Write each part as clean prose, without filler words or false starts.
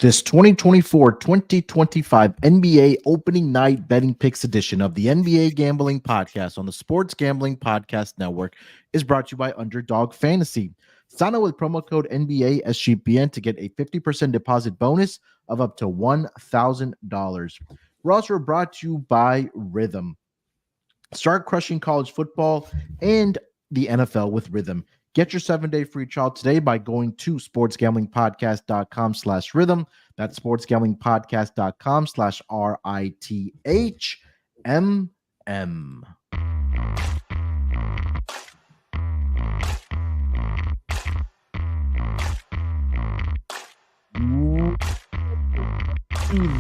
This 2024-2025 NBA opening night betting picks edition of the NBA Gambling Podcast on the Sports Gambling Podcast Network is brought to you by Underdog Fantasy. Sign up with promo code NBA SGPN to get a 50% deposit bonus of up to $1,000. We're also brought to you by Rhythm. Start crushing college football and the NFL with Rhythm. Get your 7-day free trial today by going to sportsgamblingpodcast.com/rhythm. That's sportsgamblingpodcast.com/RITHMM.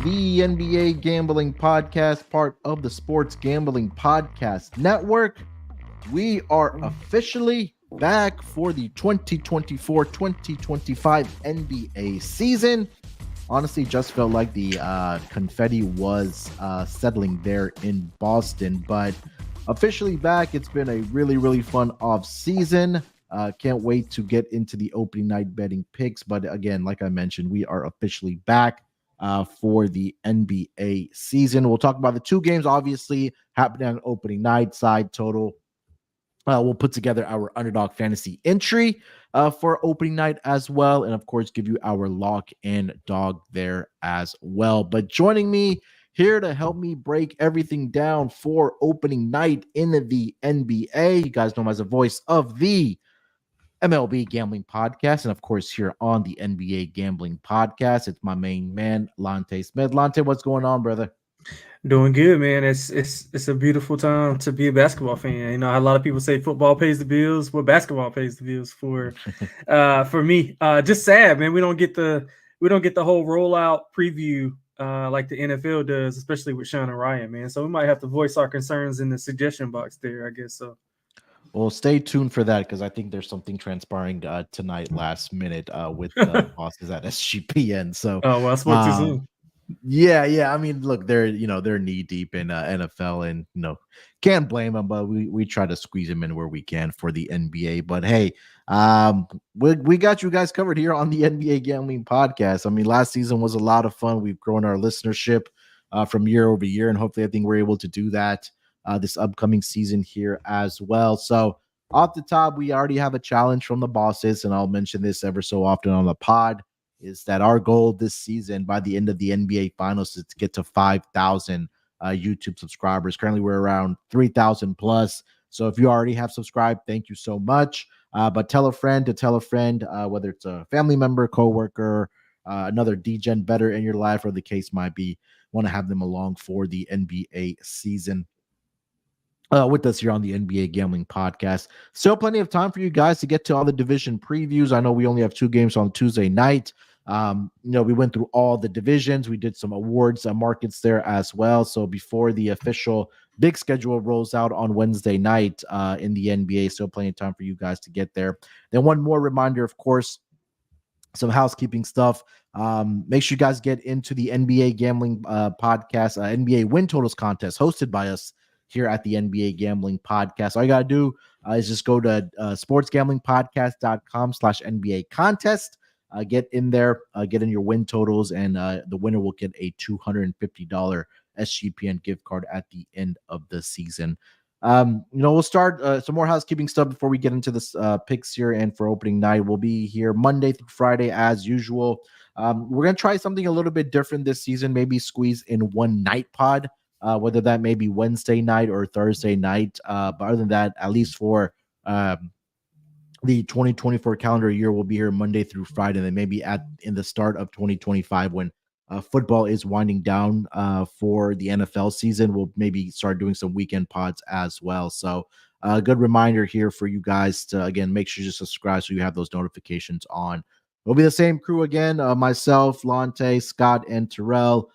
The NBA Gambling Podcast, part of the Sports Gambling Podcast Network. We are officially back for the 2024-2025 NBA season. Honestly, just felt like the confetti was settling there in Boston, but officially back. It's been a really, really fun off season. Can't wait to get into the opening night betting picks. But again, like I mentioned, we are officially back for the NBA season. We'll talk about the two games, obviously, happening on opening night, side total. We'll put together our Underdog Fantasy entry for opening night as well. And of course, give you our lock and dog there as well. But joining me here to help me break everything down for opening night in the NBA, you guys know him as the voice of the MLB Gambling Podcast. And of course, here on the NBA Gambling Podcast, it's my main man, Lonte Smith. Lonte, what's going on, brother? Doing good, man. It's a beautiful time to be a basketball fan. You know, a lot of people say football pays the bills, but basketball pays the bills for me. Just sad, man. We don't get the whole rollout preview like the NFL does, especially with Sean and Ryan, man. So we might have to voice our concerns in the suggestion box there, I guess so. Well, stay tuned for that because I think there's something transpiring tonight, last minute, with the bosses at SGPN. So, well, I spoke too soon. Yeah. I mean, look, they're knee deep in NFL, and can't blame them. But we try to squeeze them in where we can for the NBA. But hey, we got you guys covered here on the NBA Gambling Podcast. I mean, last season was a lot of fun. We've grown our listenership from year over year, and hopefully, I think we're able to do that this upcoming season here as well. So off the top, we already have a challenge from the bosses, and I'll mention this ever so often on the pod, is that our goal this season by the end of the NBA Finals is to get to 5,000 YouTube subscribers. Currently, we're around 3,000 plus. So if you already have subscribed, thank you so much. But tell a friend to tell a friend, whether it's a family member, coworker, another DGen better in your life, or the case might be, want to have them along for the NBA season. With us here on the NBA Gambling Podcast. Still plenty of time for you guys to get to all the division previews. I know we only have 2 games on Tuesday night. We went through all the divisions. We did some awards markets there as well. So before the official big schedule rolls out on Wednesday night in the NBA, still plenty of time for you guys to get there. Then one more reminder, of course, some housekeeping stuff. Make sure you guys get into the NBA Gambling Podcast, NBA Win Totals Contest hosted by us here at the NBA Gambling Podcast. All you got to do is just go to sportsgamblingpodcast.com/NBA contest. Get in there, get in your win totals, and the winner will get a $250 SGPN gift card at the end of the season. We'll start some more housekeeping stuff before we get into this picks here. And for opening night, we'll be here Monday through Friday as usual. We're going to try something a little bit different this season, maybe squeeze in one night pod. Whether that may be Wednesday night or Thursday night. But other than that, at least for the 2024 calendar year, we'll be here Monday through Friday. And then maybe in the start of 2025, when football is winding down for the NFL season, we'll maybe start doing some weekend pods as well. So a good reminder here for you guys to, again, make sure you subscribe so you have those notifications on. It'll be the same crew again, myself, Lonte, Scott, and Terrell.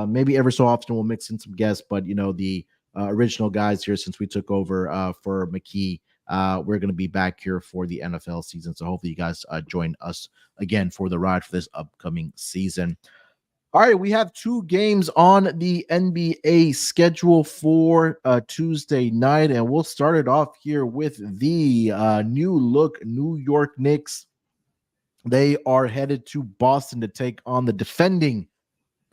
Maybe every so often we'll mix in some guests, but the original guys here, since we took over for McKee, we're going to be back here for the NFL season. So hopefully you guys join us again for the ride for this upcoming season. All right, we have 2 games on the NBA schedule for Tuesday night, and we'll start it off here with the new look New York Knicks They are headed to Boston to take on the defending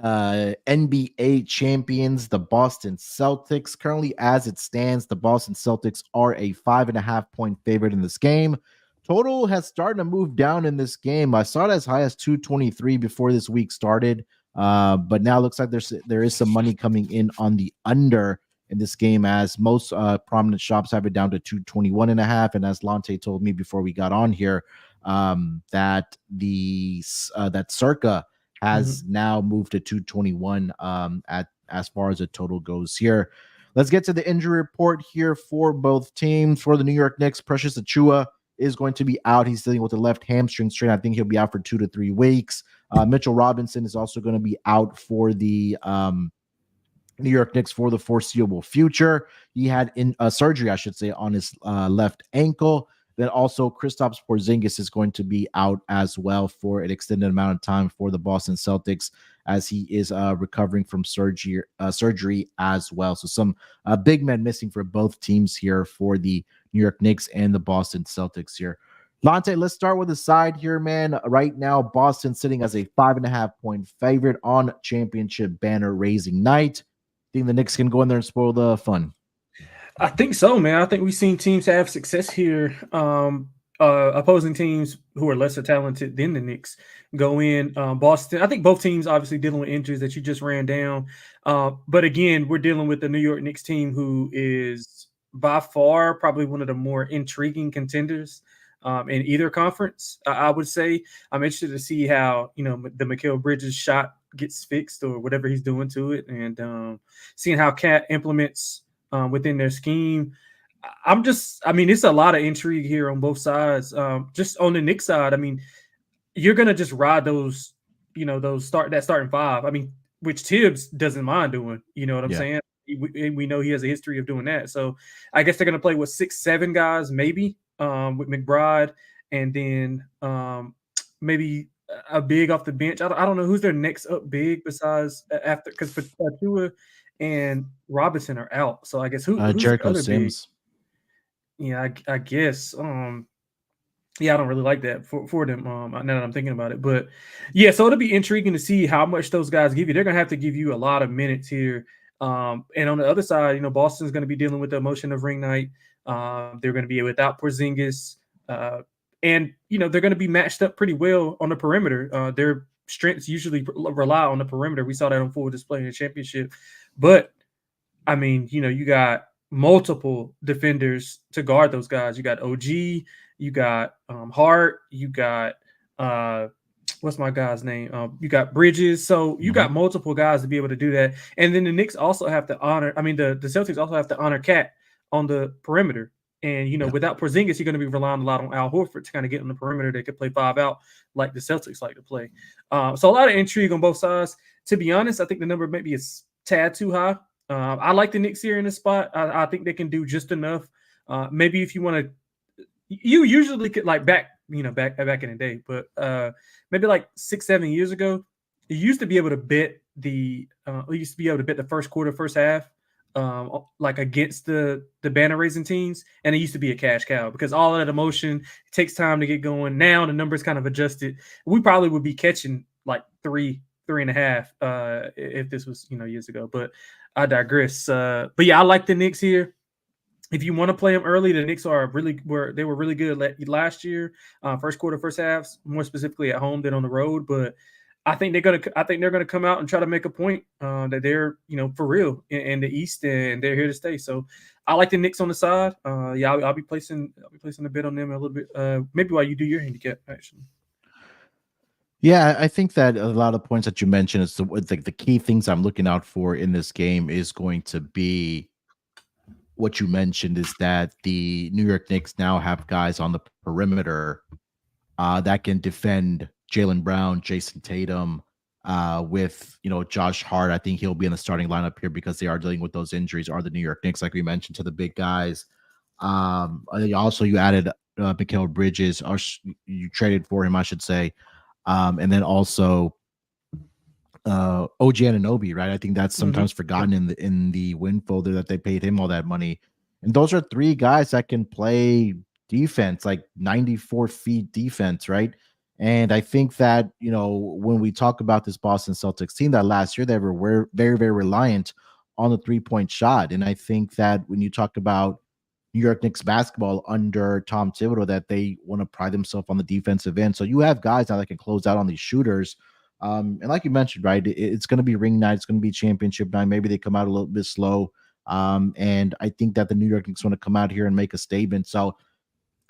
NBA champions, the Boston Celtics. Currently, as it stands, the Boston Celtics are a 5.5 point favorite in this game. Total has started to move down in this game. I saw it as high as 223 before this week started, but now it looks like there is some money coming in on the under in this game, as most prominent shops have it down to 221.5. And as Lonte told me before we got on here, that Circa has now moved to 221 at as far as the total goes here. Let's get to the injury report here for both teams. For the New York Knicks, Precious Achiuwa is going to be out. He's dealing with a left hamstring strain. I think he'll be out for 2 to 3 weeks. Mitchell Robinson is also going to be out for the New York Knicks for the foreseeable future. He had surgery, I should say, on his left ankle. Then also Kristaps Porzingis is going to be out as well for an extended amount of time for the Boston Celtics, as he is recovering from surgery as well. So some big men missing for both teams here for the New York Knicks and the Boston Celtics here. Lonte, let's start with the side here, man. Right now, Boston sitting as a 5.5 point favorite on championship banner raising night. Think the Knicks can go in there and spoil the fun? I think so, man. I think we've seen teams have success here. Opposing teams who are lesser talented than the Knicks go in. Boston, I think both teams obviously dealing with injuries that you just ran down. But again, we're dealing with the New York Knicks team, who is by far probably one of the more intriguing contenders in either conference. I would say I'm interested to see how the Mikal Bridges shot gets fixed or whatever he's doing to it, and seeing how Cat implements within their scheme. It's a lot of intrigue here on both sides. Just on the Knicks side, you're gonna just ride those, starting five. Which Tibbs doesn't mind doing. You know what I'm saying? We know he has a history of doing that. So I guess they're gonna play with 6-7 guys, maybe with McBride, and then maybe a big off the bench. I don't know who's their next up big besides after, because Patua and Robinson are out. So I guess who's Jericho the other Sims. Big? Yeah, I guess. I don't really like that for them. Now that I'm thinking about it, but yeah, so it'll be intriguing to see how much those guys give you. They're gonna have to give you a lot of minutes here. And on the other side, Boston's going to be dealing with the emotion of ring night. They're going to be without Porzingis, and they're going to be matched up pretty well on the perimeter. Their strengths usually rely on the perimeter. We saw that on full display in the championship. But you got multiple defenders to guard those guys. You got OG, you got Hart, you got what's my guy's name? You got Bridges. So you got multiple guys to be able to do that. And then the Knicks also have to honor, the Celtics also have to honor Cat on the perimeter. And, without Porzingis, you're going to be relying a lot on Al Horford to kind of get on the perimeter. They could play 5 out like the Celtics like to play. So a lot of intrigue on both sides. To be honest, I think the number maybe is tad too high. I like the Knicks here in this spot. I think they can do just enough. Maybe if you want to, you usually could back in the day, but maybe 6-7 years ago, you used to be able to bet the first quarter, first half, against the banner raising teams, and it used to be a cash cow because all of that emotion takes time to get going. Now the numbers kind of adjusted. We probably would be catching 3.5 if this was years ago, but I digress. But yeah, I like the Knicks here. If you want to play them early, the Knicks were really good last year, first quarter, first halves, more specifically at home than on the road. But I think they're gonna come out and try to make a point that they're for real in the East, and they're here to stay. So I like the Knicks on the side. I'll be placing a bet on them a little bit. Maybe while you do your handicap, actually. Yeah, I think that a lot of the points that you mentioned is the key things I'm looking out for in this game is going to be what you mentioned, is that the New York Knicks now have guys on the perimeter that can defend Jaylen Brown, Jason Tatum, with Josh Hart. I think he'll be in the starting lineup here because they are dealing with those injuries. Are the New York Knicks, like we mentioned, to the big guys. Also, you added Mikal Bridges, or you traded for him, I should say. And then also OG Anunoby, right? I think that's sometimes forgotten in the win folder that they paid him all that money. And those are 3 guys that can play defense, 94 feet defense, right? And I think that, when we talk about this Boston Celtics team, that last year they were very, very reliant on the 3-point shot. And I think that when you talk about New York Knicks basketball under Tom Thibodeau, that they want to pride themselves on the defensive end. So you have guys now that can close out on these shooters. And like you mentioned, right, it's going to be ring night. It's going to be championship night. Maybe they come out a little bit slow. And I think that the New York Knicks want to come out here and make a statement. So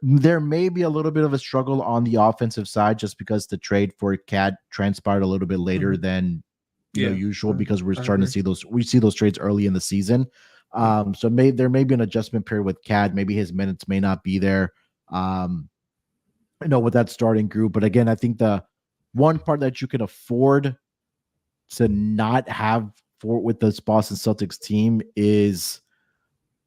there may be a little bit of a struggle on the offensive side just because the trade for Cat transpired a little bit later than usual, because we're starting to see those trades early in the season. So there may be an adjustment period with Cat. Maybe his minutes may not be there. With that starting group. But again, I think the one part that you can afford to not have with this Boston Celtics team is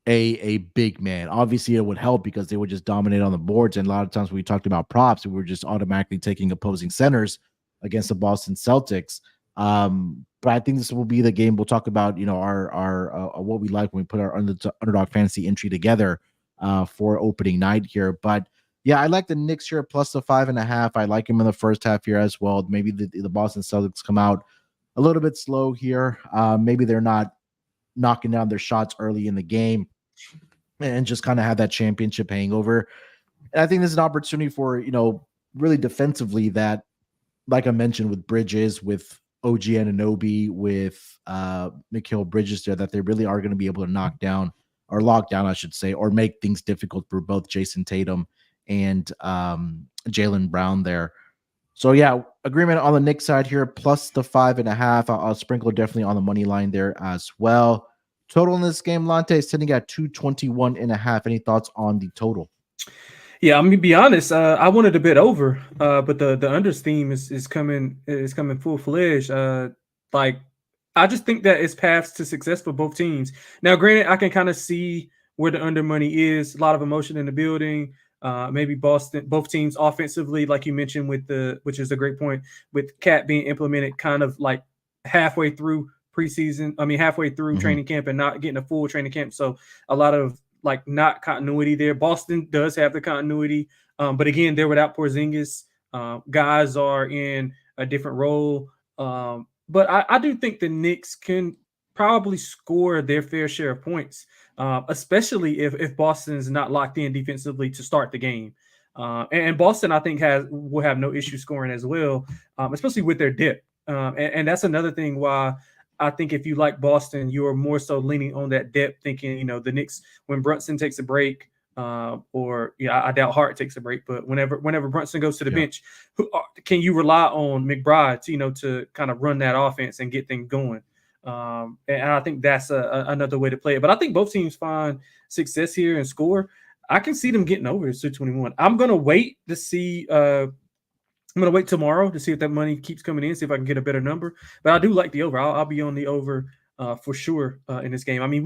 a big man. Obviously, it would help because they would just dominate on the boards. And a lot of times when we talked about props, we were just automatically taking opposing centers against the Boston Celtics. But I think this will be the game. We'll talk about, our what we like when we put our Underdog Fantasy entry together for opening night here. But yeah, I like the Knicks here plus the 5.5. I like him in the first half here as well. Maybe the Boston Celtics come out a little bit slow here. Maybe they're not knocking down their shots early in the game and just kind of have that championship hangover. And I think this is an opportunity for, really defensively that, like I mentioned, with Bridges, with OG Anunoby, with Mikal Bridges there, that they really are going to be able to knock down or lock down, I should say, or make things difficult for both Jason Tatum and Jaylen Brown there. So yeah, agreement on the Knicks side here, plus the 5.5. I'll sprinkle definitely on the money line there as well. Total in this game, Lonte, is sitting at 221.5. Any thoughts on the total? Yeah, I'm gonna be honest. I wanted a bit over, but the unders theme is coming full fledged. Like I just think that it's paths to success for both teams. Now, granted, I can kind of see where the under money is. A lot of emotion in the building. Maybe both teams offensively, like you mentioned, which is a great point, with Cat being implemented kind of like halfway through preseason. I mean, halfway through training camp and not getting a full training camp. So a lot of like not continuity there. Boston does have the continuity, but again, they're without Porzingis. Guys are in a different role. But I do think the Knicks can probably score their fair share of points, especially if Boston is not locked in defensively to start the game. And Boston, I think, will have no issue scoring as well, especially with their depth. And that's another thing why I think if you like Boston, you are more so leaning on that depth, thinking, the Knicks, when Brunson takes a break, I doubt Hart takes a break, but whenever Brunson goes to the bench, can you rely on McBride to kind of run that offense and get things going? And I think that's another way to play it. But I think both teams find success here and score. I can see them getting over 221. I'm going to wait to see I'm going to wait tomorrow to see if that money keeps coming in, see if I can get a better number. But I do like the over. I'll be on the over for sure in this game. I mean,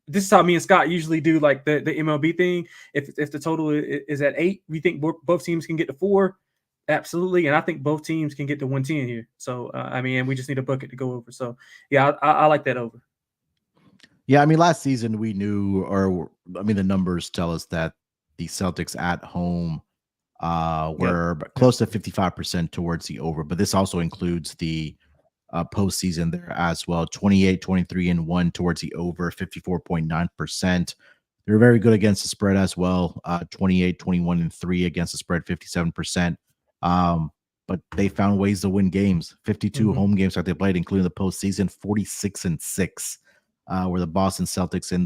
this is how me and Scott usually do like the MLB thing. If the total is at 8, we think both teams can get to 4. Absolutely. And I think both teams can get to 110 here. So, and we just need a bucket to go over. So, yeah, I like that over. Yeah, I mean, last season we knew, the numbers tell us that the Celtics at home were close to 55% towards the over, but this also includes the postseason there as well. 28, 23, and 1 towards the over, 54.9%. They're very good against the spread as well. 28, 21, and 3 against the spread, 57%. But they found ways to win games. 52 home games that they played, including the postseason. 46-6 were the Boston Celtics in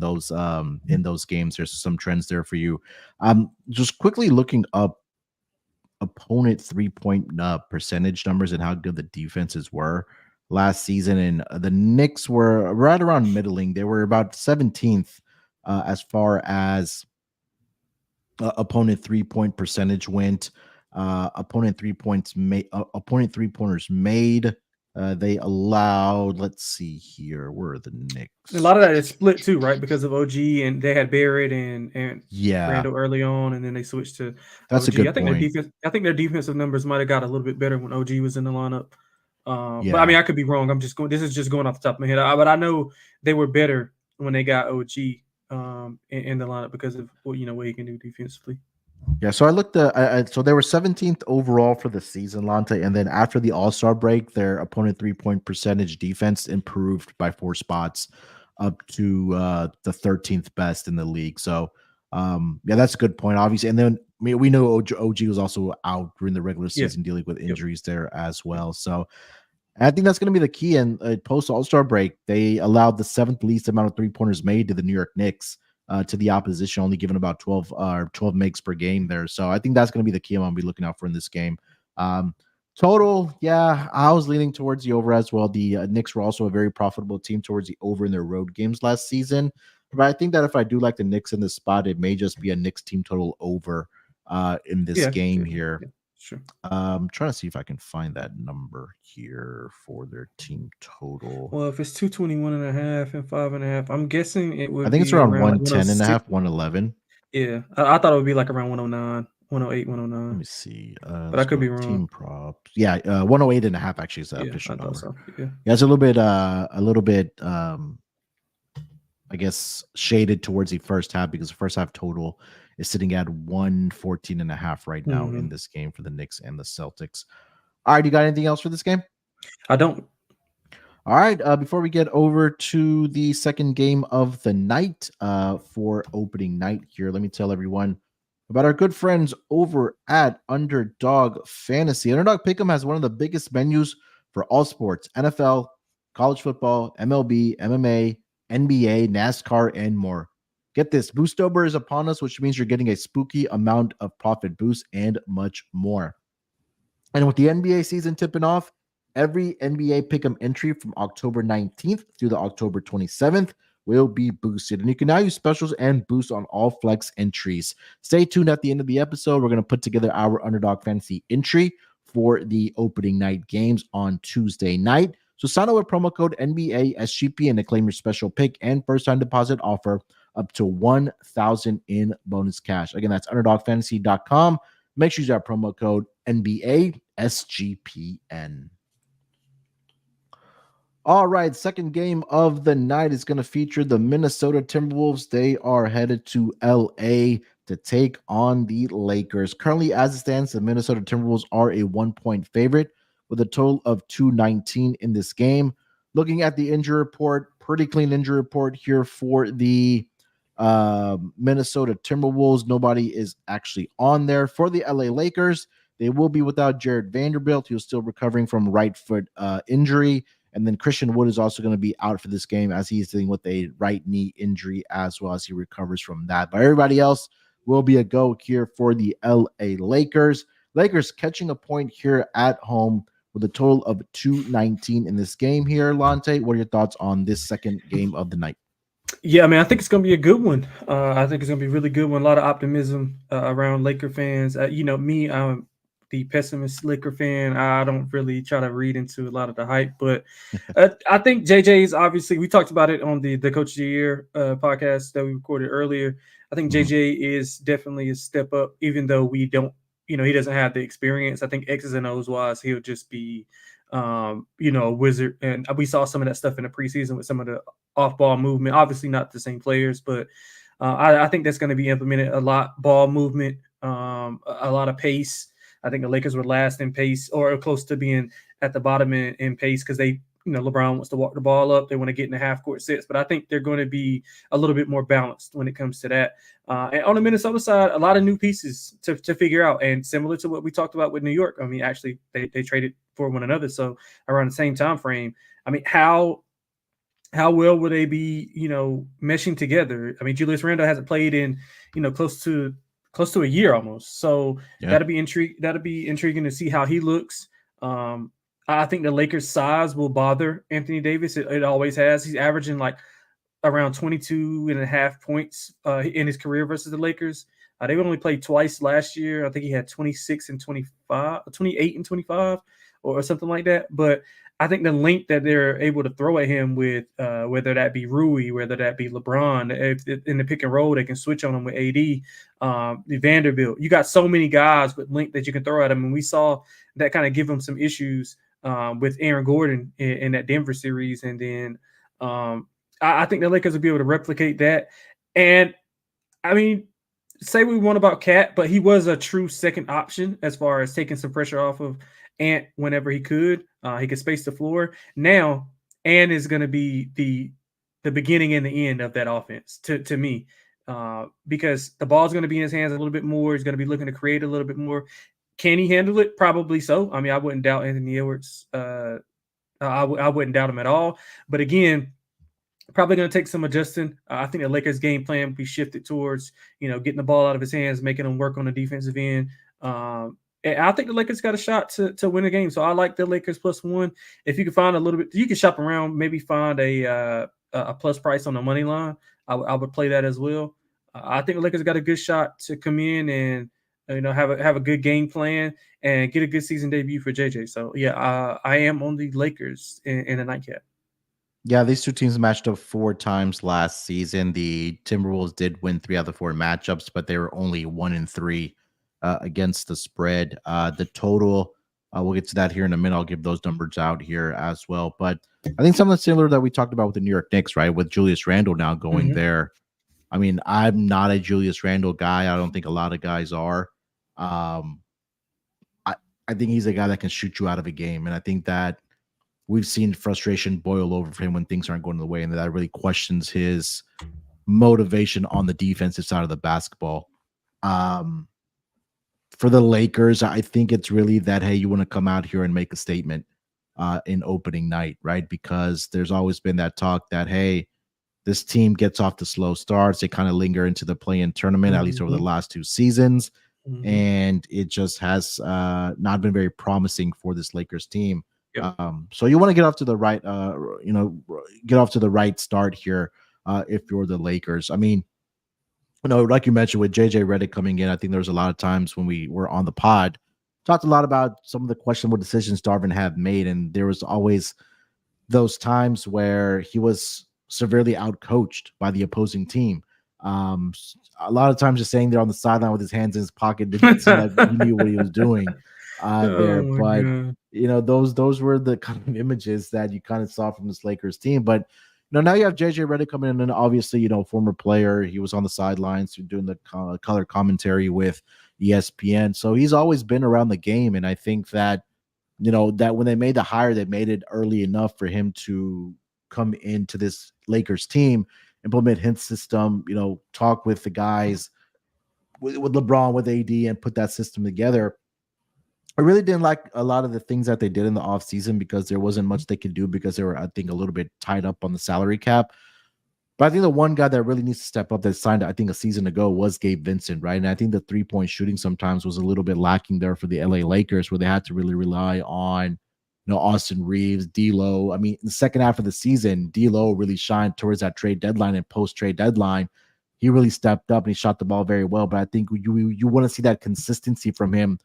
those games. There's some trends there for you. Just quickly looking up opponent 3-point percentage numbers and how good the defenses were last season, and the Knicks were right around middling. They were about 17th as far as opponent 3-point percentage went. Opponent 3-pointers made. They allowed, let's see here, where are the Knicks? A lot of that is split too, right? Because of OG, and they had Barrett and Randall early on, and then they switched to that's OG. a good point. I think their defensive numbers might have got a little bit better when OG was in the lineup. But I mean, I could be wrong. This is just going off the top of my head. But I know they were better when they got OG in the lineup because of what he can do defensively. Yeah, so I looked. So they were 17th overall for the season, Lonte, and then after the All Star break, their opponent 3-point percentage defense improved by 4 spots, up to the 13th best in the league. So, yeah, that's a good point, obviously. And then we know OG was also out during the regular Yeah. season, dealing with Yep. injuries there as well. So, I think that's going to be the key. And post All Star break, they allowed the seventh least amount of 3-pointers made to the New York Knicks, to the opposition, only given about 12 makes per game there. So I think that's going to be the key I'm going to be looking out for in this game. Um, Total, yeah, I was leaning towards the over as well. The Knicks were also a very profitable team towards the over in their road games last season. But I think that if I do like the Knicks in this spot, it may just be a Knicks team total over in this Yeah. game Yeah. here. Yeah. Sure. Trying to see if I can find that number here for their team total. Well, if it's 221.5 and 5.5, I'm guessing it I would think it's be around around like 110 and a 106. half, 111. Yeah. I thought it would be like around 109, 108, Let 109, me see. but I Let's could go be wrong. team props. Yeah, 108 and a half actually is the Yeah. official I thought number. so. Yeah. Yeah, it's a little bit I guess shaded towards the first half because the first half total is sitting at 114 and a half right now in Hmm. this game for the Knicks and the Celtics. All right, you got anything else for this game? I don't. All right. Before we get over to the second game of the night, for opening night here, let me tell everyone about our good friends over at Underdog Fantasy. Underdog Pick'em has one of the biggest menus for all sports: NFL, college football, MLB, MMA, NBA, NASCAR, and more. Get this: Boostober is upon us, which means you're getting a spooky amount of profit boost and much more. And with the NBA season tipping off, every NBA pick'em entry from October 19th through the October 27th will be boosted. And you can now use specials and boosts on all flex entries. Stay tuned at the end of the episode. We're going to put together our Underdog Fantasy entry for the opening night games on Tuesday night. So sign up with promo code NBA SGPN to claim your special pick and first time deposit offer up to 1,000 in bonus cash. Again, that's underdogfantasy.com. Make sure you use our promo code NBA SGPN. All right, second game of the night is going to feature the Minnesota Timberwolves. They are headed to LA to take on the Lakers. Currently, as it stands, the Minnesota Timberwolves are a 1-point favorite with a total of 219 in this game. Looking at the injury report, pretty clean injury report here for the Minnesota Timberwolves. Nobody is actually on there. For the LA Lakers, they will be without Jared Vanderbilt. He was still recovering from right foot injury. And then Christian Wood is also going to be out for this game as he's dealing with a right knee injury as well as he recovers from that. But everybody else will be a go here for the LA Lakers. Lakers catching a point here at home with a total of 219 in this game here. Lonte, what are your thoughts on this second game of the night? Yeah, I mean, I think it's going to be a good one. I think it's going to be a really good one. A lot of optimism around Laker fans. Me, I'm the pessimist Laker fan. I don't really try to read into a lot of the hype, but I think JJ is obviously. We talked about it on the Coach of the Year podcast that we recorded earlier. I think Mhm. JJ is definitely a step up, even though we don't. He doesn't have the experience. I think X's and O's wise, he'll just be a wizard. And we saw some of that stuff in the preseason with some of the off-ball movement. Obviously, not the same players, but I think that's going to be implemented a lot. Ball movement, a lot of pace. I think the Lakers were last in pace or close to being at the bottom in pace because they, LeBron wants to walk the ball up. They want to get in the half-court sets, but I think they're going to be a little bit more balanced when it comes to that. And on the Minnesota side, a lot of new pieces to figure out. And similar to what we talked about with New York, I mean, actually, they traded for one another. So around the same time frame, I mean, how well will they be, meshing together? I mean, Julius Randle hasn't played in, close to a year almost. So Yeah. that'll be intriguing to see how he looks. I think the Lakers' size will bother Anthony Davis. It always has. He's averaging like around 22 and a half points in his career versus the Lakers. They only played twice last year. I think he had 26 and 25, 28 and 25 or something like that. But I think the length that they're able to throw at him with whether that be Rui, whether that be LeBron, if in the pick and roll, they can switch on him with AD, Vanderbilt. You got so many guys with length that you can throw at him. And we saw that kind of give him some issues with Aaron Gordon in that Denver series. And then I think the Lakers will be able to replicate that. And I mean, say we want about Cat, but he was a true second option as far as taking some pressure off of Ant whenever he could. He could space the floor. Now, Ant is going to be the beginning and the end of that offense to me, because the ball's going to be in his hands a little bit more. He's going to be looking to create a little bit more. Can he handle it? Probably so. I mean, I wouldn't doubt Anthony Edwards. I wouldn't doubt him at all. But again, probably going to take some adjusting. I think the Lakers' game plan will be shifted towards, getting the ball out of his hands, making him work on the defensive end. And I think the Lakers got a shot to win a game. So I like the Lakers +1. If you can find a little bit, you can shop around, maybe find a plus price on the money line. I would play that as well. I think the Lakers got a good shot to come in and have a good game plan and get a good season debut for JJ. So yeah, I am on the Lakers in a nightcap. Yeah, these two teams matched up 4 times last season. The Timberwolves did win 3 out of the 4 matchups, but they were only 1-3 against the spread. The total, we'll get to that here in a minute. I'll give those numbers out here as well. But I think something similar that we talked about with the New York Knicks, right? With Julius Randle now going there. I mean, I'm not a Julius Randle guy. I don't think a lot of guys are. I think he's a guy that can shoot you out of a game. And I think that we've seen frustration boil over for him when things aren't going the way, and that really questions his motivation on the defensive side of the basketball. For the Lakers, I think it's really that, hey, you want to come out here and make a statement in opening night, right? Because there's always been that talk that, hey, this team gets off the slow starts. They kind of linger into the play-in tournament, at least over the last 2 seasons. And it just has not been very promising for this Lakers team. Yep. So you want to get off to the right, get off to the right start here if you're the Lakers. I mean, like you mentioned with JJ Redick coming in, I think there was a lot of times when we were on the pod, talked a lot about some of the questionable decisions Darvin have made, and there was always those times where he was severely outcoached by the opposing team. A lot of times just saying there on the sideline with his hands in his pocket didn't seem like he knew what he was doing there. But God. Those were the kind of images that you kind of saw from this Lakers team. But now you have JJ Redick coming in, and obviously, former player. He was on the sidelines doing the color commentary with ESPN. So he's always been around the game. And I think that, that when they made the hire, they made it early enough for him to come into this Lakers team, implement his system, talk with the guys, with LeBron, with AD, and put that system together. I really didn't like a lot of the things that they did in the offseason because there wasn't much they could do because they were, I think, a little bit tied up on the salary cap. But I think the one guy that really needs to step up that signed, I think, a season ago was Gabe Vincent, right? And I think the 3-point shooting sometimes was a little bit lacking there for the LA Lakers, where they had to really rely on, Austin Reeves, D'Lo. I mean, in the second half of the season, D'Lo really shined towards that trade deadline and post-trade deadline. He really stepped up and he shot the ball very well. But I think you want to see that consistency from him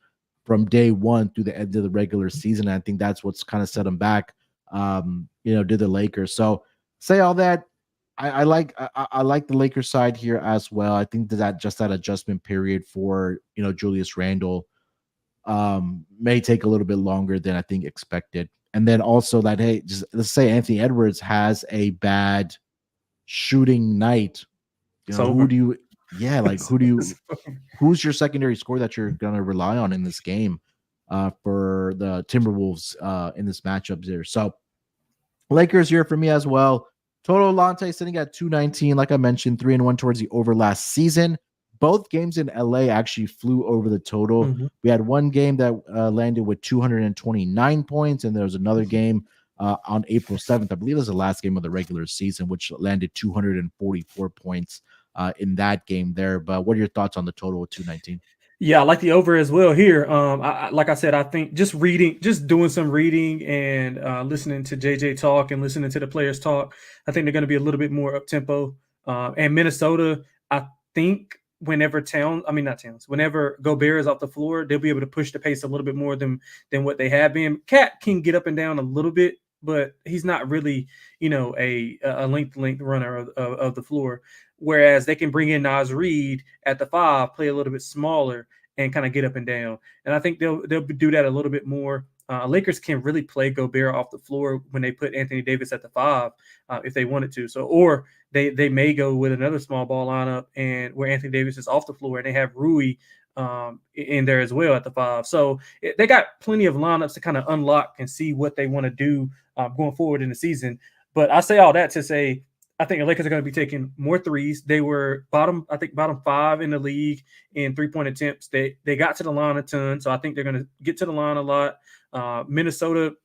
from day one through the end of the regular season. I think that's what's kind of set him back, to the Lakers. So say all that, I like the Lakers side here as well. I think that adjustment period for, Julius Randle may take a little bit longer than I think expected. And then also that, hey, just let's say Anthony Edwards has a bad shooting night. Who's your secondary score that you're going to rely on in this game for the Timberwolves in this matchup there? So Lakers here for me as well. Total Lonte sitting at 219, like I mentioned, 3-1 towards the over last season. Both games in LA actually flew over the total. We had one game that landed with 229 points, and there was another game on April 7th. I believe it was the last game of the regular season, which landed 244 points in that game there. But what are your thoughts on the total of 219? Yeah, I like the over as well here. Like I said, I think just doing some reading and listening to JJ talk and listening to the players talk, I think they're going to be a little bit more up tempo. And Minnesota, I think whenever Gobert is off the floor, they'll be able to push the pace a little bit more than what they have been. Cat can get up and down a little bit, but he's not really, a length runner of the floor. Whereas they can bring in Naz Reid at the 5, play a little bit smaller, and kind of get up and down. And I think they'll do that a little bit more. Lakers can really play Gobert off the floor when they put Anthony Davis at the 5 if they wanted to. So, or they may go with another small ball lineup and where Anthony Davis is off the floor and they have Rui in there as well at the 5. So they got plenty of lineups to kind of unlock and see what they want to do going forward in the season. But I say all that to say, I think the Lakers are going to be taking more threes. They were bottom 5 in the league in 3-point attempts. They got to the line a ton, so I think they're going to get to the line a lot. Minnesota,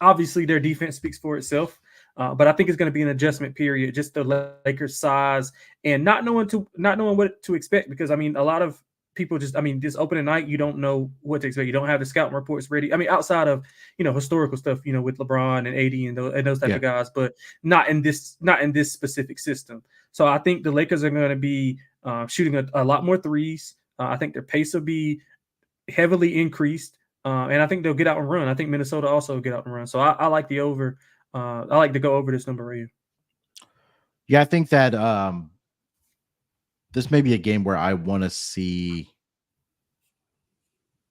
obviously their defense speaks for itself, but I think it's going to be an adjustment period. Just the Lakers' size and not knowing what to expect, because I mean a lot of people this opening night, you don't know what to expect. You don't have the scouting reports ready. I mean, outside of, historical stuff, with LeBron and AD and those type of guys, but not in this specific system. So I think the Lakers are going to be shooting a lot more threes. I think their pace will be heavily increased. And I think they'll get out and run. I think Minnesota also will get out and run. So I like the over. I like to go over this number right here. Yeah, I think that this may be a game where I want to see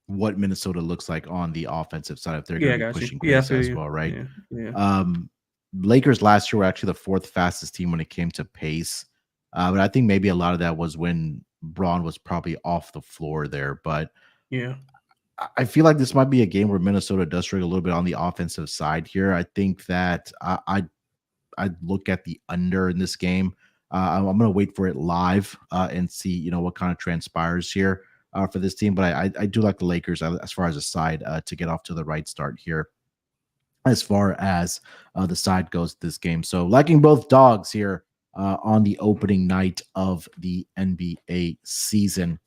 what Minnesota looks like on the offensive side if they're going to be pushing Chris as well, right? Yeah. Lakers last year were actually the 4th fastest team when it came to pace. But I think maybe a lot of that was when Braun was probably off the floor there. But yeah, I feel like this might be a game where Minnesota does struggle a little bit on the offensive side here. I think that I'd look at the under in this game. I'm going to wait for it live and see, what kind of transpires here for this team. But I do like the Lakers as far as a side to get off to the right start here as far as the side goes this game. So liking both dogs here on the opening night of the NBA season.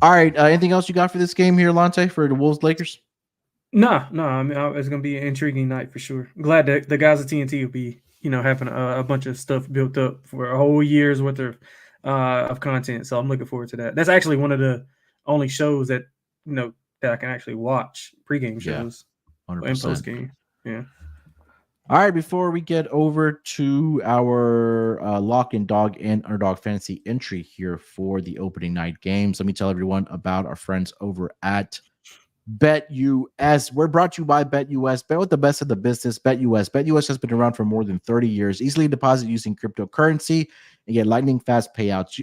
All right. Anything else you got for this game here, Lonte, for the Wolves Lakers? No. I mean, it's going to be an intriguing night for sure. Glad that the guys at TNT will be, having a bunch of stuff built up for a whole year's worth of content. So I'm looking forward to that. That's actually one of the only shows that, that I can actually watch, pregame shows and postgame. Yeah. All right, before we get over to our lock and dog and underdog fantasy entry here for the opening night games, let me tell everyone about our friends over at BetUS. We're brought to you by BetUS. Bet with the best of the business. BetUS. BetUS has been around for more than 30 years. Easily deposit using cryptocurrency and get lightning fast payouts.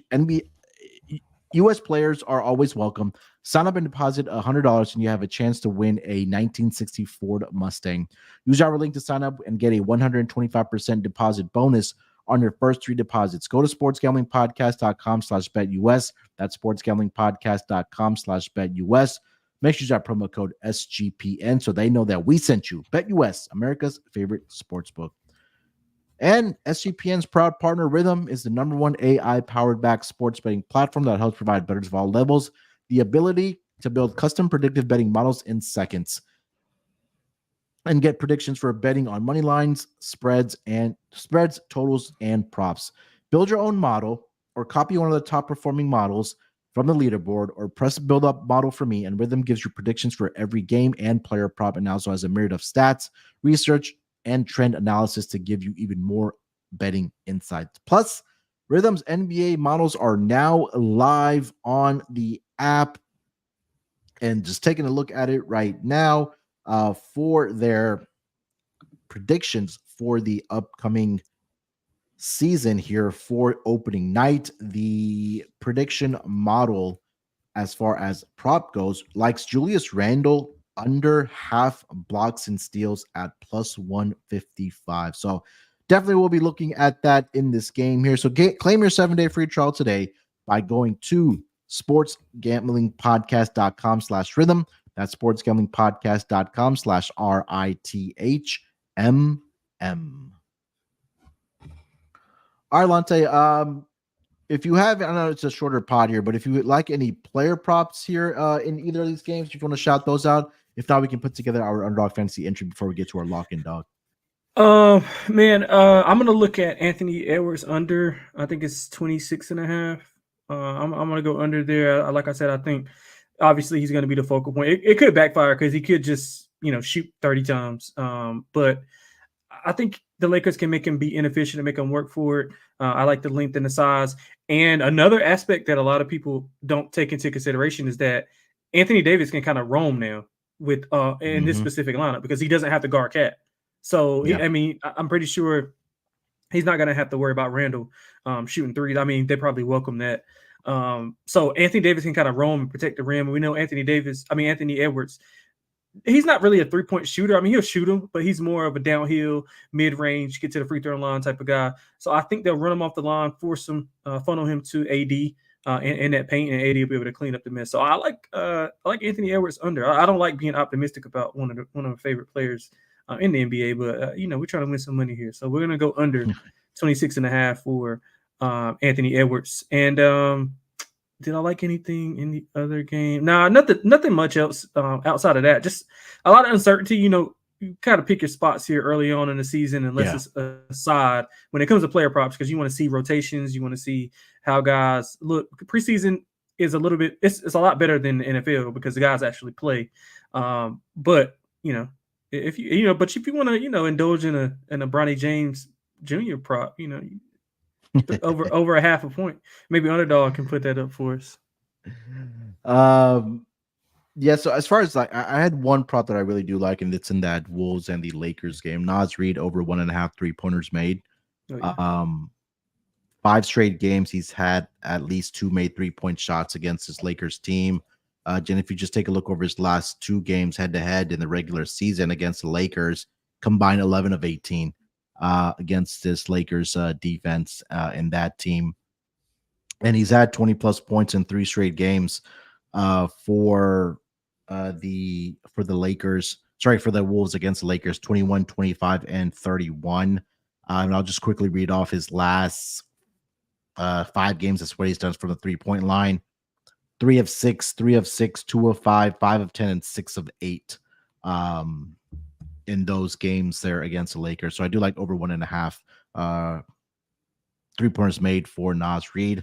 US players are always welcome. Sign up and deposit $100 and you have a chance to win a 1960 Ford Mustang. Use our link to sign up and get a 125% deposit bonus on your first 3 deposits. Go to sportsgamblingpodcast.com/BetUS. That's sportsgamblingpodcast.com/BetUS. Make sure you use our promo code SGPN so they know that we sent you. BetUS, America's favorite sportsbook. And SGPN's proud partner, Rhythm, is the #1 AI-powered back sports betting platform that helps provide bettors of all levels the ability to build custom predictive betting models in seconds and get predictions for betting on money lines, spreads, totals, and props. Build your own model or copy one of the top-performing models from the leaderboard or press build up model for me, and Rhythm gives you predictions for every game and player prop and also has a myriad of stats, research, and trend analysis to give you even more betting insights. Plus, Rhythm's NBA models are now live on the app. And just taking a look at it right now for their predictions for the upcoming season here for opening night, the prediction model as far as prop goes likes Julius Randle under half blocks and steals at +155. So definitely we'll be looking at that in this game here. So claim your 7-day free trial today by going to sportsgamblingpodcast.com/rhythm. That's sportsgamblingpodcast.com/RITHMM. All right, Lonte. If you have, I know it's a shorter pod here, but if you would like any player props here in either of these games, if you want to shout those out. If not, we can put together our underdog fantasy entry before we get to our lock and dog. I'm gonna look at Anthony Edwards under. I think it's 26.5. I'm gonna go under there. Like I said, I think obviously he's gonna be the focal point. It could backfire because he could just shoot 30 times. But I think the Lakers can make him be inefficient and make him work for it. I like the length and the size. And another aspect that a lot of people don't take into consideration is that Anthony Davis can kind of roam now. with in this Mm-hmm. specific lineup because he doesn't have to guard Cat. So Yeah. I mean, I'm pretty sure he's not going to have to worry about Randall shooting threes. I mean, they probably welcome that. So Anthony Davis can kind of roam and protect the rim. We know Anthony Edwards, he's not really a 3-point shooter. I mean, he'll shoot them, but he's more of a downhill, mid-range, get to the free throw line type of guy. So I think they'll run him off the line, force him, funnel him to AD in that paint, and AD will be able to clean up the mess. So I like Anthony Edwards under. I don't like being optimistic about one of my favorite players in the NBA, but we're trying to win some money here. So we're gonna go under 26.5 for Anthony Edwards. And did I like anything in the other game? Nah, nothing much else outside of that. Just a lot of uncertainty. You kind of pick your spots here early on in the season, unless it's aside when it comes to player props, because you want to see rotations, you want to see how guys look. Preseason is a little bit, it's a lot better than the NFL because the guys actually play. But if you want to indulge in a Bronny James Jr. prop, over a half a point, maybe Underdog can put that up for us. Yeah, so as far as like I had one prop that I really do like, and it's in that Wolves and the Lakers game. Nas Reed over 1.5 3-pointers made. Oh, yeah. 5 straight games he's had at least 2 made 3-point shots against his Lakers team. Jen, if you just take a look over his last 2 games head to head in the regular season against the Lakers, combined 11 of 18 against this Lakers defense in that team. And he's had 20 plus points in 3 straight games for the Lakers. Sorry, for the Wolves against the Lakers, 21, 25, and 31. And I'll just quickly read off his last 5 games. That's what he's done from the 3-point line. 3 of 6, 3 of 6, 2 of 5, 5 of 10, and 6 of 8 in those games there against the Lakers. So I do like over 1.5 3-pointers made for Nas Reed.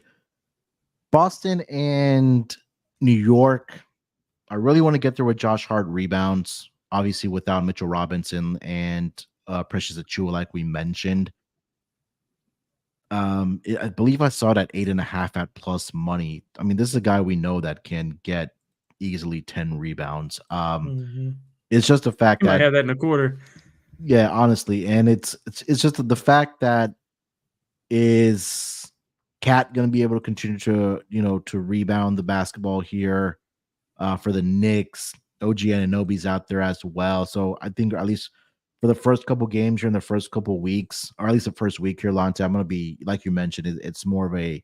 Boston and New York. I really want to get there with Josh Hart rebounds, obviously without Mitchell Robinson and Precious Achiuwa, like we mentioned. I believe I saw it at 8.5 at plus money. I mean, this is a guy we know that can get easily 10 rebounds. It's just the fact You that might have that in a quarter. Yeah, honestly, and it's just the fact that is Cat going to be able to continue to to rebound the basketball here for the Knicks. OG Anunoby's out there as well, so I think at least for the first couple games here in the first couple weeks, or at least the first week here, Lonte, I'm going to be, like you mentioned, it's more of a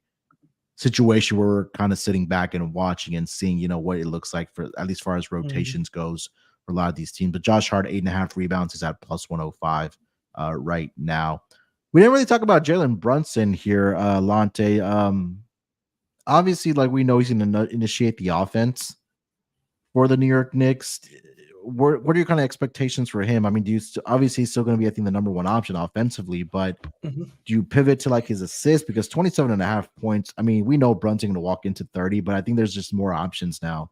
situation where we're kind of sitting back and watching and seeing, what it looks like for at least as far as rotations goes for a lot of these teams. But Josh Hart, 8.5 rebounds, is at plus 105 right now. We didn't really talk about Jalen Brunson here, Lonte. Obviously, like we know he's going to initiate the offense for the New York Knicks. What are your kind of expectations for him? I mean, obviously he's still going to be, I think, the number one option offensively, but do you pivot to like his assist? Because 27.5 points, I mean, we know Brunson going to walk into 30, but I think there's just more options now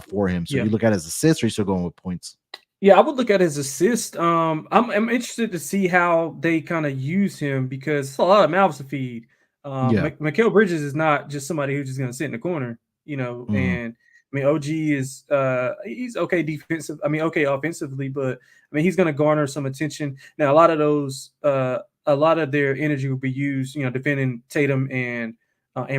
for him. So you look at his assists, or you still going with points? Yeah, I would look at his assist. I'm interested to see how they kind of use him because it's a lot of mouths to feed. Mikal Bridges is not just somebody who's just going to sit in the corner, and I mean, OG is he's okay defensive. I mean, okay offensively, but I mean, he's going to garner some attention. Now, a lot of their energy will be used, defending Tatum and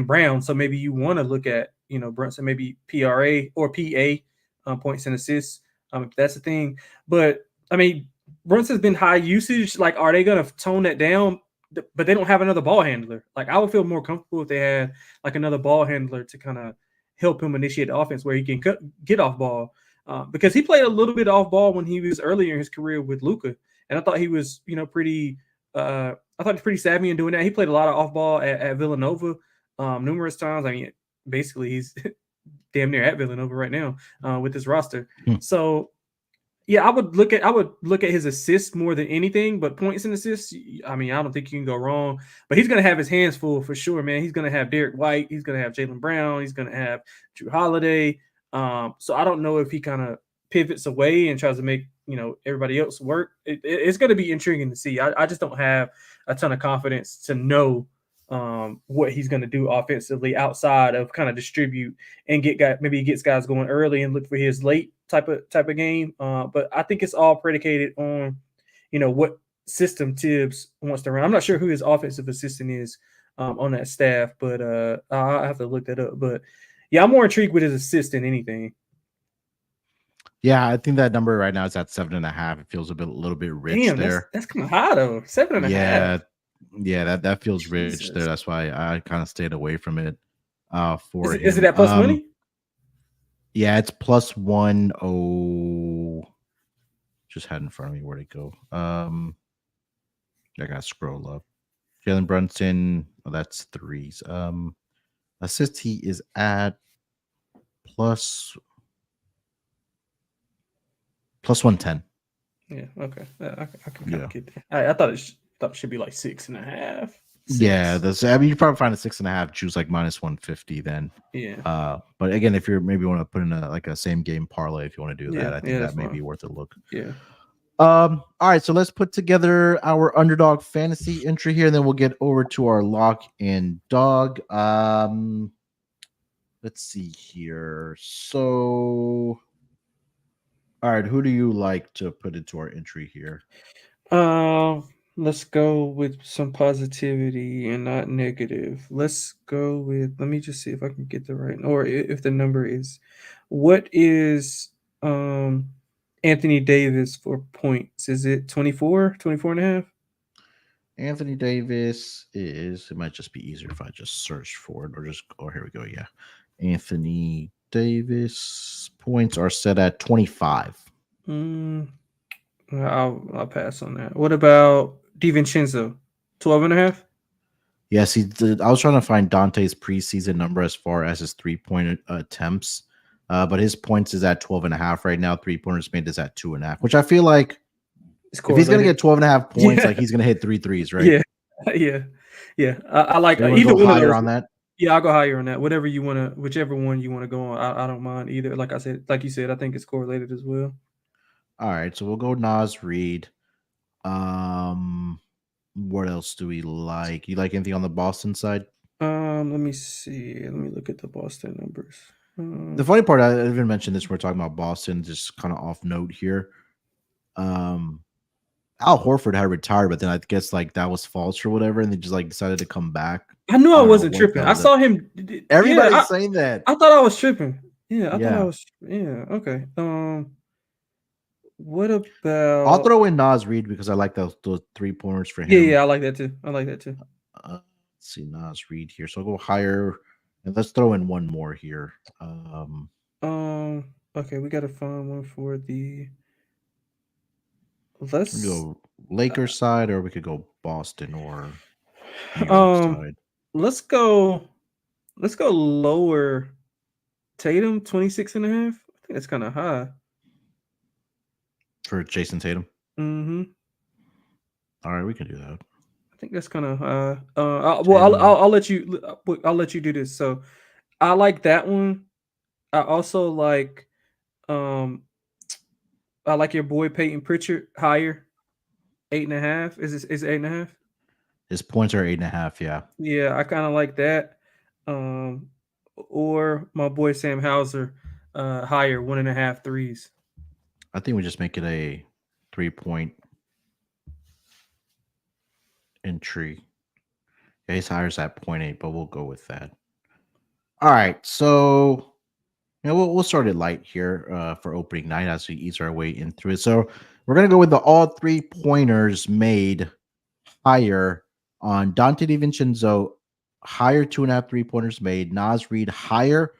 Brown. So maybe you want to look at, Brunson, maybe PRA or PA points and assists. That's the thing. But I mean, Brunson's been high usage. Like, are they going to tone that down? But they don't have another ball handler. Like, I would feel more comfortable if they had like another ball handler to kind of help him initiate the offense where he can get off ball, because he played a little bit off ball when he was earlier in his career with Luka, and I thought he was pretty savvy in doing that. He played a lot of off ball at Villanova numerous times. I mean, basically he's damn near at Villanova right now with this roster. So yeah, I would look at his assists more than anything, but points and assists, I mean, I don't think you can go wrong. But he's going to have his hands full for sure, man. He's going to have Derek White. He's going to have Jaylen Brown. He's going to have Drew Holiday. So I don't know if he kind of pivots away and tries to make, everybody else work. It's going to be intriguing to see. I just don't have a ton of confidence to know what he's going to do offensively outside of kind of distribute and maybe he gets guys going early and look for his late type of game. But I think it's all predicated on, what system Tibbs wants to run. I'm not sure who his offensive assistant is on that staff, but I'll have to look that up. But yeah, I'm more intrigued with his assist than anything. Yeah, I think that number right now is at 7.5. It feels a little bit rich. Damn, there. That's kind of high though. 7.5. Yeah, that feels rich Jesus. there. That's why I kind of stayed away from it. For him, is it at plus money? Yeah, it's plus 1. Just had in front of me. Where'd it go? I gotta scroll up. Jalen Brunson. Oh, that's threes. Assist, he is at plus 110. Yeah. Okay. I can kind of get that. I thought it should be like 6.5. 6. Yeah, you probably find a 6.5 choose like minus 150 then. Yeah. But again, if you're maybe want to put in a same game parlay, if you want to do that, I think that may fine. be worth a look. Yeah. All right, so let's put together our underdog fantasy entry here, and then we'll get over to our lock and dog. Let's see here. So, all right, who do you like to put into our entry here? Let's go with some positivity and not negative. Let's go with, let me just see if I can get the right, or if the number is, what is Anthony Davis for points? Is it 24 and a half? Anthony Davis it might just be easier if I just search for it here we go. Yeah. Anthony Davis points are set at 25. I'll pass on that. What about DiVincenzo? 12 and a half? Yes, he did. I was trying to find Dante's preseason number as far as his 3-point attempts, but his points is at 12.5 right now. 3-pointers made is at 2.5, which I feel like if he's going to get 12.5 points, like he's going to hit 3 threes, right? Yeah. I like so either one higher of those. On that. Yeah, I'll go higher on that. Whichever one you want to go on. I don't mind either. Like you said, I think it's correlated as well. All right, so we'll go Naz Reid. What else do we like? You like anything on the Boston side? Let me see. Let me look at the Boston numbers. The funny part, I even mentioned this. We're talking about Boston, just kind of off note here. Al Horford had retired, but then I guess like that was false or whatever, and they just like decided to come back. I knew I wasn't tripping. I saw him. Everybody's saying that. I thought I was tripping. Yeah, I thought I was. Yeah, okay. What about? I'll throw in Naz Reid because I like those 3-pointers for him. Yeah, I like that too. Let's see Naz Reid here. So I'll go higher, and let's throw in one more here. Okay, we got to find one for the. Let's go Lakers side, or we could go Boston or New York side. Let's go lower. Tatum 26.5. I think that's kind of high for Jason Tatum. Mm-hmm. All right, we can do that. I think that's kind of high. I'll let you do this. So I like that one. I also like I like your boy Peyton Pritchard higher. 8.5. Is 8.5? His points are 8.5. Yeah. Yeah, I kind of like that. Or my boy Sam Hauser, higher 1.5 threes. I think we just make it a 3-point entry. Yeah, his higher's at 0.8, but we'll go with that. All right, so we'll start it light here for opening night as we ease our way in through it. So we're gonna go with the all 3-pointers made higher on Donte DiVincenzo, higher 2.5 3-pointers made. Naz Reid higher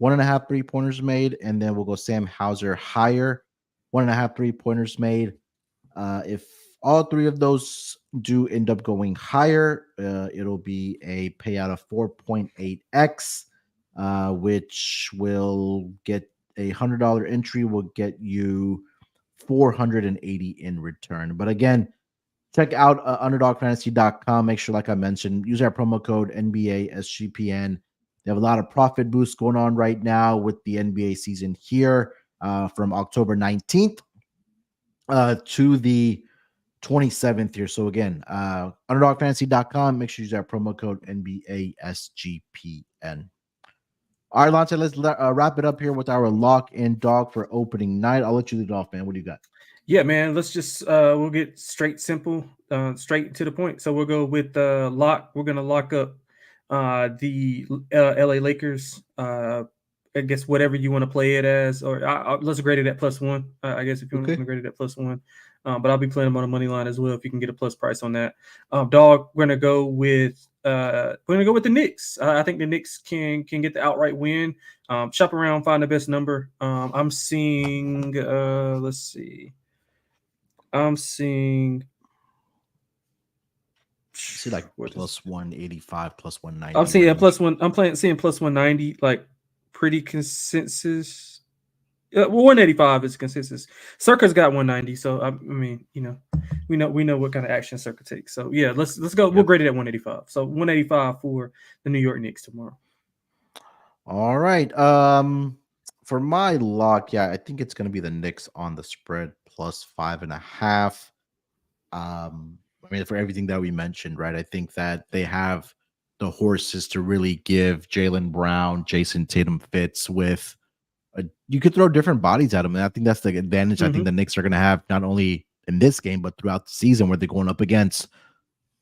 1.5 3-pointers made, and then we'll go Sam Hauser higher 1.5 3-pointers made. If all 3 of those do end up going higher, it'll be a payout of 4.8x, which will get a $100 entry, will get you 480 in return. But again, check out underdogfantasy.com. Make sure, like I mentioned, use our promo code NBA SGPN. They have a lot of profit boosts going on right now with the NBA season here from October 19th to the 27th here. So again, underdogfantasy.com. Make sure you use that promo code NBASGPN. All right, Lonte, let's wrap it up here with our lock and dog for opening night. I'll let you lead off, man. What do you got? Yeah, man. Let's just we'll get straight simple, straight to the point. So we'll go with lock. We're gonna lock up the LA Lakers. I guess whatever you want to play it as, or let's grade it at +1. I guess if you want to grade it at +1, but I'll be playing them on a money line as well if you can get a plus price on that. Dog, we're gonna go with the Knicks. I think the Knicks can get the outright win. Shop around, find the best number. I'm seeing. Let's see. I'm seeing. See, like plus 185, plus 190. I'm seeing +1. I'm seeing plus 190, like pretty consensus. 185 is consensus. Circa's got 190, so I mean, we know what kind of action Circa takes. So yeah, let's go. Yep. We'll grade it at 185. So 185 for the New York Knicks tomorrow. All right. For my lock, yeah, I think it's going to be the Knicks on the spread plus 5.5. I mean, for everything that we mentioned, right? I think that they have the horses to really give Jaylen Brown, Jason Tatum fits with. You could throw different bodies at them, and I think that's the advantage. I think the Knicks are going to have not only in this game but throughout the season, where they're going up against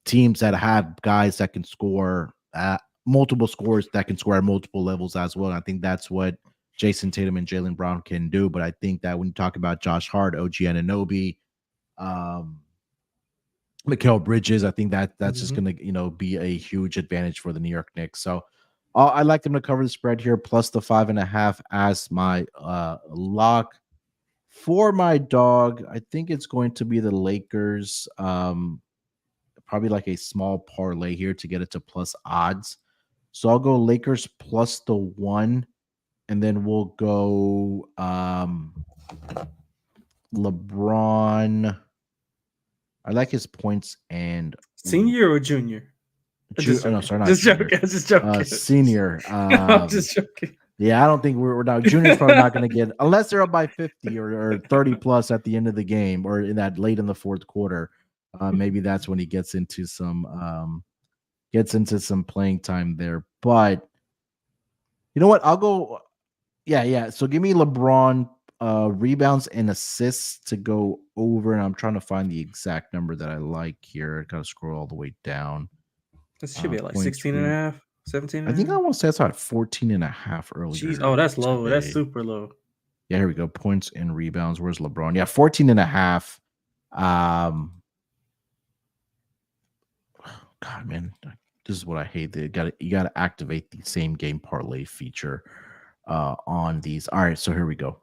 teams that have guys that can score multiple scores, that can score at multiple levels as well. And I think that's what Jason Tatum and Jaylen Brown can do. But I think that when you talk about Josh Hart, OG Anunoby, Mikal Bridges, I think that's just going to be a huge advantage for the New York Knicks. So I like them to cover the spread here, plus the 5.5 as my lock. For my dog, I think it's going to be the Lakers. Probably like a small parlay here to get it to plus odds. So I'll go Lakers plus the 1, and then we'll go LeBron. I like his points and senior or junior. No, sorry, not just joking. Just joking. Senior. I'm just joking. Yeah, I don't think we're now. Junior's probably not going to get, unless they're up by 50 or 30 plus at the end of the game or in that late in the fourth quarter. Maybe that's when he gets into some playing time there. But you know what? I'll go. Yeah. So give me LeBron rebounds and assists to go over, and I'm trying to find the exact number that I like here. I gotta scroll all the way down. This should be like 16.5, 17. I think I want to say it's at 14.5 earlier. Jeez, oh, that's low. Today. That's super low. Yeah, here we go. Points and rebounds. Where's LeBron? Yeah, 14.5. God, man, this is what I hate. You gotta activate the same game parlay feature on these. All right, so here we go.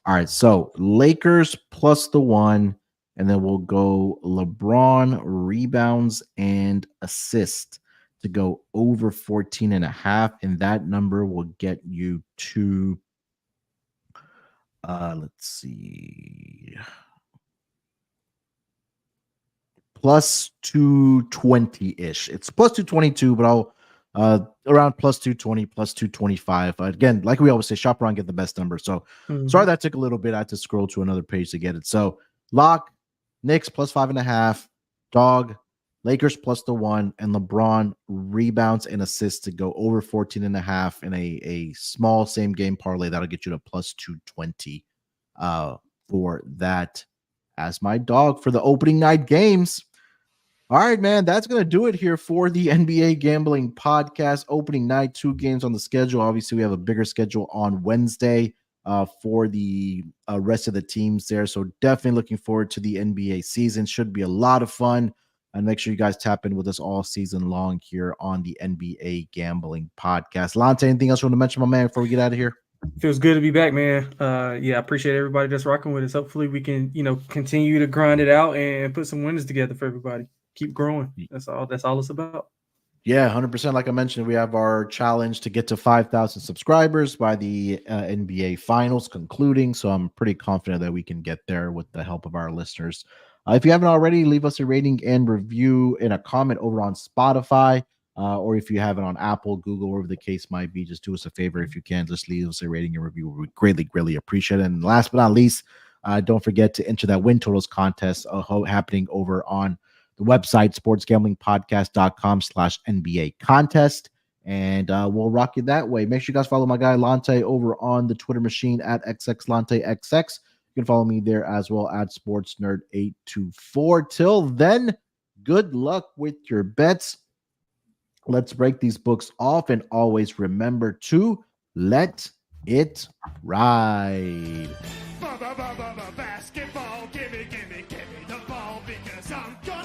All right, so Lakers plus the 1, and then we'll go LeBron rebounds and assist to go over 14.5, and that number will get you to let's see, plus 220-ish. It's plus 222, but I'll around plus 220, plus 225. Again, like we always say, shop around, get the best number. So sorry that took a little bit. I had to scroll to another page to get it. So lock, Knicks plus 5.5, dog, Lakers plus the 1, and LeBron rebounds and assists to go over 14.5 in a small same game parlay. That'll get you to plus 220 for that as my dog for the opening night games. All right, man, that's going to do it here for the NBA Gambling Podcast. Opening night, 2 games on the schedule. Obviously, we have a bigger schedule on Wednesday for the rest of the teams there. So definitely looking forward to the NBA season. Should be a lot of fun. And make sure you guys tap in with us all season long here on the NBA Gambling Podcast. Lonte, anything else you want to mention, my man, before we get out of here? Feels good to be back, man. Yeah, I appreciate everybody that's rocking with us. Hopefully we can, continue to grind it out and put some winners together for everybody. Keep growing. That's all it's about. Yeah, 100%. Like I mentioned, we have our challenge to get to 5,000 subscribers by the NBA Finals concluding. So I'm pretty confident that we can get there with the help of our listeners. If you haven't already, leave us a rating and review and a comment over on Spotify. Or if you have it on Apple, Google, wherever the case might be, just do us a favor if you can. Just leave us a rating and review. We greatly, greatly appreciate it. And last but not least, Don't forget to enter that win totals contest happening over on the website, sportsgamblingpodcast.com/NBA contest. And we'll rock you that way. Make sure you guys follow my guy Lonte over on the Twitter machine at XXLonteXX. You can follow me there as well at SportsNerd824. Till then, good luck with your bets. Let's break these books off, and always remember to let it ride. Basketball, gimme the ball because I'm gonna